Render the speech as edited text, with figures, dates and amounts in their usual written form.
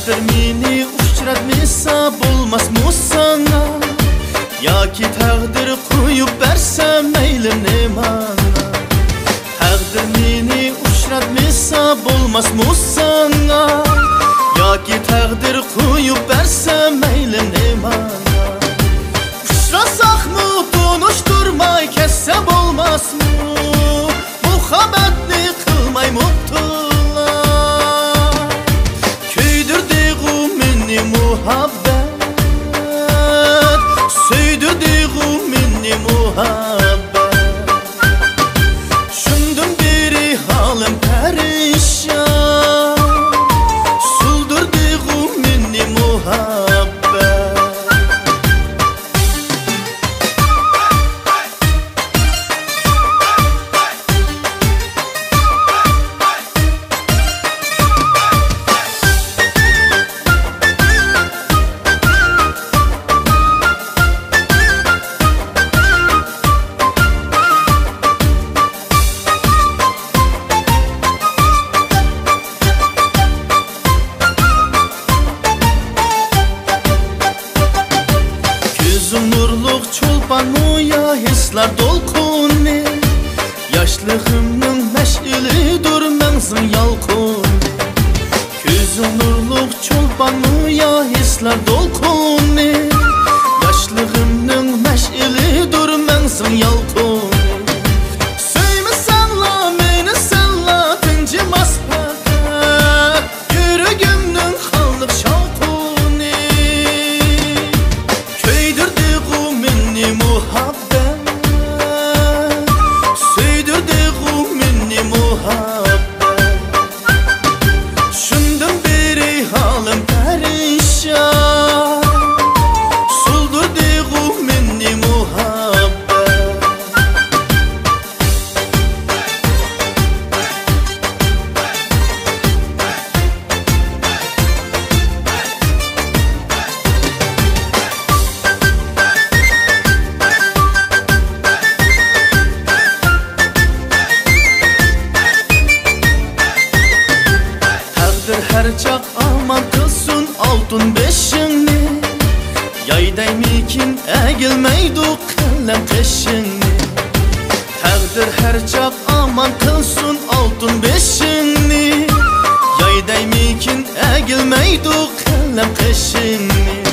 Taqdir meni uchratmasa bo'lmasmi sana, yoki taqdir qo'yib bersa maylimni mana. Taqdir meni uchratmasa bo'lmasmi sana, yoki taqdir qo'yib bersa maylimni mana. Uchrasaqmi tunishtirmay kessa bo'lmasmi, muhabbatni qilmay mutla. Kuydirdi-ku meni muhabbat, suydirdi-ku meni muhabbat. Shundan beri halim perişan, suldirdi-ku meni muhabbat. Nurluq çolpanmu ya hislar dolquni, yaşlığımның məş'ilidir mənzin yalquni. Gözüm nurluq çolpanmu ya hislar dolquni, yaşlığımның məş'ilidir mənzin yalquni. Söyməsənla məni sənla tinçiməz fəqət, yürüyümның xanlıq şalquni. Köydirdi-ku meni muhabbet, suydirdi-ku meni muhabbet. Shundan beri halim perişan, suldirdi-ku meni muhabbet. Her çaq aman qılsın altın beşini, yaydaymikin əgilmeydu qələm teşini. Təqdir her çaq aman qılsın altın beşini, yaydaymikin əgilmeydu qələm teşini.